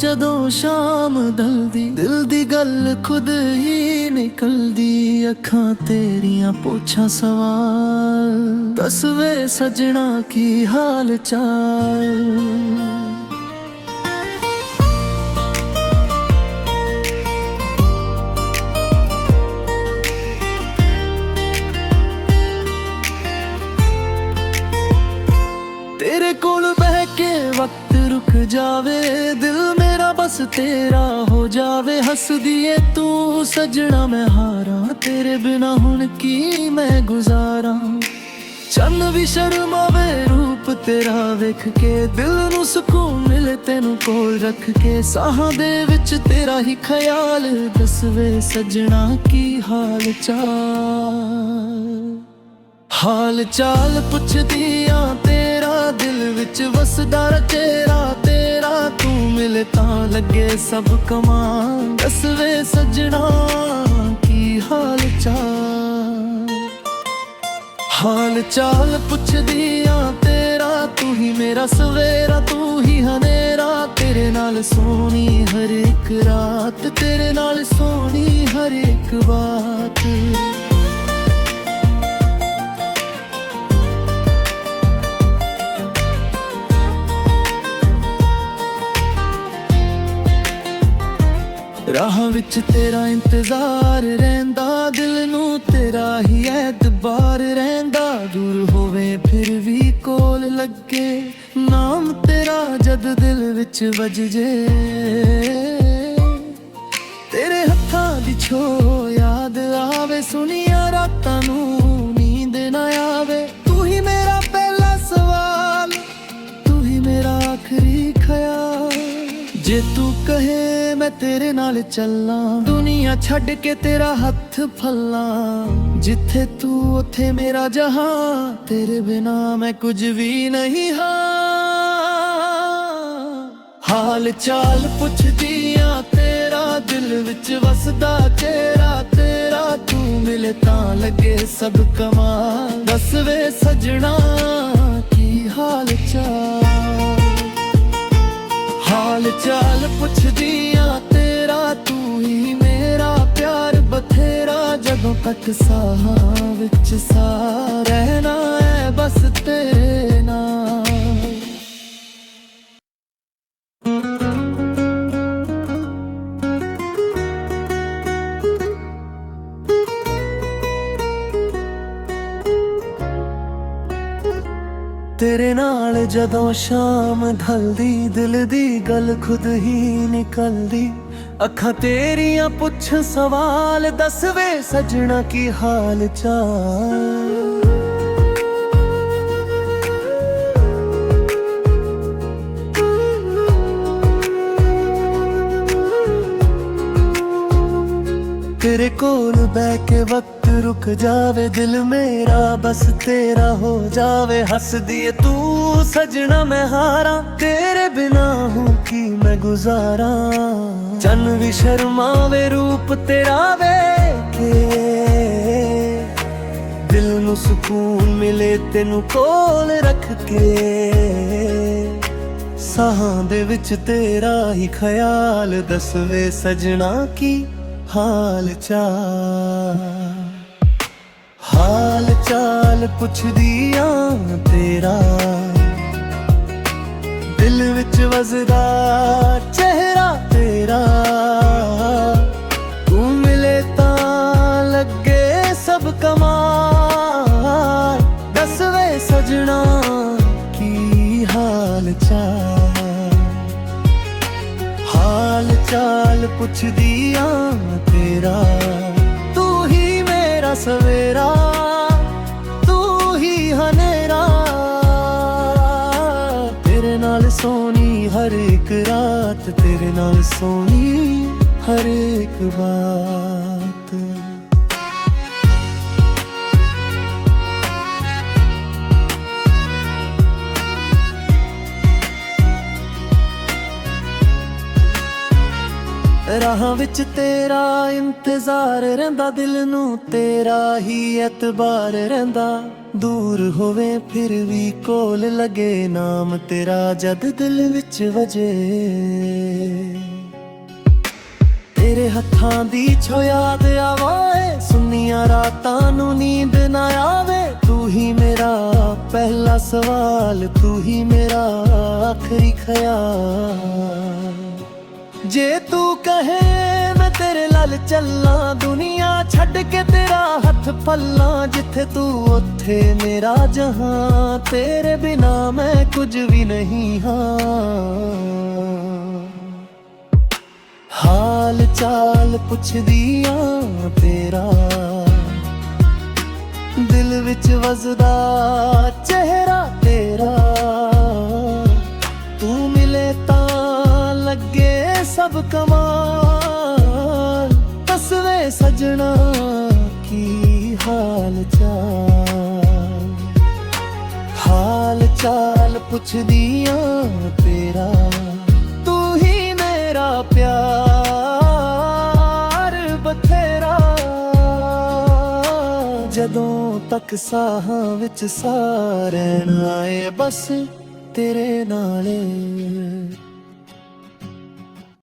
ਜਦੋਂ ਸ਼ਾਮ ਢਲਦੀ ਦਿਲ ਦੀ ਗੱਲ ਖੁਦ ਹੀ ਨਿਕਲਦੀ। ਅੱਖਾਂ ਤੇਰੀਆਂ ਪੁੱਛਾਂ ਸਵਾਲ, ਦੱਸ ਵੇ ਸਜਣਾ ਕੀ ਹਾਲ ਚਾਲ। ਤੇਰੇ ਕੋਲ ਬਹਿ ਕੇ ਵਕਤ ਰੁਕ ਜਾਵੇ, ਦਿਲ ਮੇਰਾ ਬਸ ਤੇਰਾ ਹੋ ਜਾਵੇ। ਹੱਸਦੀ ਏ ਤੂੰ ਸਜਣਾ ਮੈਂ ਹਾਰਾਂ, ਤੇਰੇ ਬਿਨਾ ਹੁਣ ਕੀ ਮੈਂ ਗੁਜ਼ਾਰਾਂ। ਚੰਨ ਵੀ ਸ਼ਰਮਾਵੇ ਰੂਪ ਤੇਰਾ ਵੇਖ ਕੇ, ਦਿਲ ਨੂੰ ਸਕੂਨ ਮਿਲੇ ਤੈਨੂੰ ਕੋਲ ਰੱਖ ਕੇ। ਸਾਹਾਂ ਦੇ ਵਿੱਚ ਤੇਰਾ ਹੀ ਖਿਆਲ, ਦੱਸ ਵੇ ਸਜਣਾ ਕੀ ਹਾਲ ਚਾਲ। ਹਾਲ ਚਾਲ ਪੁੱਛਦੀ ਆਂ ਤੇਰਾ, ਦਿਲ ਵਿੱਚ ਵਸਦਾ ਚਿਹਰਾ ਤੇਰਾ। ਤੂੰ ਮਿਲੇ ਤਾਂ ਲੱਗੇ ਸਭ ਕਮਾਲ, ਦੱਸ ਵੇ ਸਜਣਾ ਕੀ ਹਾਲ ਚਾਲ। ਹਾਲ ਚਾਲ ਪੁੱਛਦੀ ਆਂ ਤੇਰਾ, ਤੂੰ ਹੀ ਮੇਰਾ ਸਵੇਰਾ ਤੂੰ ਹੀ ਹਨੇਰਾ। ਤੇਰੇ ਨਾਲ ਸੋਹਣੀ ਹਰ ਇੱਕ ਰਾਤ, ਤੇਰੇ ਨਾਲ ਸੋਹਣੀ ਹਰ ਇੱਕ ਬਾਤ। ਰਾਹਾਂ ਵਿੱਚ ਤੇਰਾ ਇੰਤਜ਼ਾਰ ਰਹਿੰਦਾ, ਦਿਲ ਨੂੰ ਤੇਰਾ ਹੀ ਐਤਬਾਰ ਰਹਿੰਦਾ। ਦੂਰ ਹੋਵੇ ਫਿਰ ਵੀ ਕੋਲ ਲੱਗੇ, ਨਾਮ ਤੇਰਾ ਜਦ ਦਿਲ ਵਿੱਚ ਵੱਜ ਜੇ। ਤੇਰੇ ਹੱਥਾਂ ਦੀ ਛੋ ਯਾਦ ਆਵੇ, ਸੁਣੀਆਂ ਰਾਤਾਂ ਨੂੰ ਨੀਂਦ ਨਾ ਆਵੇ। ਤੂੰ ਹੀ ਮੇਰਾ ਪਹਿਲਾ ਸਵਾਲ, ਤੂੰ ਹੀ ਮੇਰਾ ਆਖਰੀ ਖਿਆਲ। ਜੇ ਤੂੰ ਕਹੇ ਮੈਂ ਤੇਰੇ ਨਾਲ ਚੱਲਾਂ, ਦੁਨੀਆ ਛੱਡ ਕੇ ਤੇਰਾ ਹੱਥ ਫੱਲਾਂ। ਜਿੱਥੇ ਤੂੰ ਉੱਥੇ ਮੇਰਾ ਜਹਾਂ, ਤੇਰੇ ਬਿਨਾ ਮੈਂ ਕੁਝ ਵੀ ਨਹੀਂ ਹਾਂ। ਹਾਲ ਚਾਲ ਪੁੱਛਦੀ ਆਂ ਤੇਰਾ, ਦਿਲ ਵਿੱਚ ਵਸਦਾ ਚਿਹਰਾ ਤੇਰਾ। ਤੂੰ ਮਿਲੇ ਤਾਂ ਲੱਗੇ ਸਭ ਕਮਾਲ, ਦੱਸ ਵੇ ਸਜਣਾ ਕੀ ਹਾਲ ਚਾਲ। ਹਾਲ ਚਾਲ ਪੁੱਛਦੀ ਆਂ ਤੇਰਾ, ਤੂੰ ਹੀ ਮੇਰਾ ਪਿਆਰ ਬਥੇਰਾ। ਜਦੋਂ ਤੱਕ ਸਾਹਾਂ ਵਿੱਚ ਸਾਹ ਰਹਿਣਾ ਹੈ ਬਸ ਤੇਰੇ ਨਾਲ। ਤੇਰੇ ਨਾਲ ਜਦੋਂ ਸ਼ਾਮ ਢਲਦੀ, ਦਿਲ ਦੀ ਗੱਲ ਖੁਦ ਹੀ ਨਿਕਲਦੀ। ਅੱਖਾਂ ਤੇਰੀਆਂ ਪੁੱਛ ਸਵਾਲ, ਦੱਸ ਵੇ ਸਜਣਾ ਕੀ ਹਾਲ ਚਾਲ। ਤੇਰੇ ਕੋਲ ਬਹਿ ਕੇ ਵਕਤ ਰੁਕ ਜਾਵੇ, ਦਿਲ ਮੇਰਾ ਬਸ ਤੇਰਾ ਹੋ ਜਾਵੇ। ਹੱਸਦੀ ਏ ਤੂੰ ਸਜਣਾ ਮੈਂ ਹਾਰਾਂ, ਤੇਰੇ ਬਿਨਾ ਹੂੰ ਕੀ ਮੈਂ ਗੁਜ਼ਾਰਾਂ। ਚੰਨ ਵੀ ਸ਼ਰਮਾਵੇ ਰੂਪ ਤੇਰਾ ਵੇਖ ਕੇ, ਦਿਲ ਨੂੰ ਸਕੂਨ ਮਿਲੇ ਤੈਨੂੰ ਕੋਲ ਰੱਖ ਕੇ। ਸਾਹਾਂ ਦੇ ਵਿੱਚ ਤੇਰਾ ਹੀ ਖਿਆਲ, ਦੱਸ ਵੇ ਸਜਣਾ ਕੀ ਹਾਲ ਚਾਲ। ਹਾਲ ਚਾਲ ਪੁੱਛਦੀ ਆਂ ਤੇਰਾ, ਦਿਲ ਵਿੱਚ ਵਸਦਾ ਚਿਹਰਾ ਤੇਰਾ। ਤੂੰ ਮਿਲੇ ਤਾਂ ਲੱਗੇ ਸਭ ਕਮਾਲ, ਦੱਸ ਵੇ ਸਜਣਾ ਕੀ ਹਾਲ ਚਾਲ। ਹਾਲ ਚਾਲ ਪੁੱਛਦੀ ਆਂ ਤੇਰਾ, ਤੂੰ ਹੀ ਮੇਰਾ ਸਵੇਰਾ ਤੂੰ ਹੀ ਹਨੇਰਾ। ਤੇਰੇ ਨਾਲ ਸੋਹਣੀ ਹਰ ਇੱਕ ਰਾਤ, ਤੇਰੇ ਨਾਲ ਸੋਹਣੀ ਹਰ ਇੱਕ ਬਾਤ। ਰਾਹਾਂ ਵਿੱਚ ਤੇਰਾ ਇੰਤਜ਼ਾਰ ਰਹਿੰਦਾ, ਦਿਲ ਨੂੰ ਤੇਰਾ ਹੀ ਐਤਬਾਰ ਰਹਿੰਦਾ। ਦੂਰ ਹੋਵੇ ਫਿਰ ਵੀ ਕੋਲ ਲੱਗੇ, ਨਾਮ ਤੇਰਾ ਜਦ ਦਿਲ ਵਿੱਚ ਵਜੇ। ਤੇਰੇ ਹੱਥਾਂ ਦੀ ਛੋ ਯਾਦ ਆਵੇ, ਸੁੰਨੀਆਂ ਰਾਤਾਂ ਨੂੰ ਨੀਂਦ ਨਾ ਆਵੇ। ਤੂੰ ਹੀ ਮੇਰਾ ਪਹਿਲਾ ਸਵਾਲ, ਤੂੰ ਹੀ ਮੇਰਾ ਆਖਰੀ ਖਿਆਲ। ਜੇ ਤੂੰ ਕਹੇ ਮੈਂ ਤੇਰੇ ਨਾਲ ਚੱਲਾਂ, ਦੁਨੀਆ ਛੱਡ ਕੇ ਤੇਰਾ ਹੱਥ ਪੱਲਾਂ। ਜਿੱਥੇ ਤੂੰ ਉੱਥੇ ਮੇਰਾ ਜਹਾਂ, ਤੇਰੇ ਬਿਨਾ ਮੈਂ ਕੁਝ ਵੀ ਨਹੀਂ ਹਾਂ। ਹਾਲ ਚਾਲ ਪੁੱਛਦੀ ਆਂ ਤੇਰਾ, ਦਿਲ ਵਿੱਚ ਵਸਦਾ ਚਿਹਰਾ ਤੇਰਾ। ਤੂੰ ਮਿਲੇ ਤਾਂ ਲੱਗੇ ਸਭ ਕਮਾਲ, ਦੱਸਵੇ ਸਜਣਾ ਕੀ ਹਾਲ ਚਾਲ। ਹਾਲ ਚਾਲ ਪੁੱਛਦੀ ਆਂ ਤੇਰਾ, ਤੂੰ ਹੀ ਮੇਰਾ ਪਿਆਰ ਬਥੇਰਾ। ਜਦੋਂ ਤੱਕ ਸਾਹਾਂ ਵਿੱਚ ਸਾਹ ਰਹਿਣਾ ਏ, ਬਸ ਤੇਰੇ ਨਾਲੇ।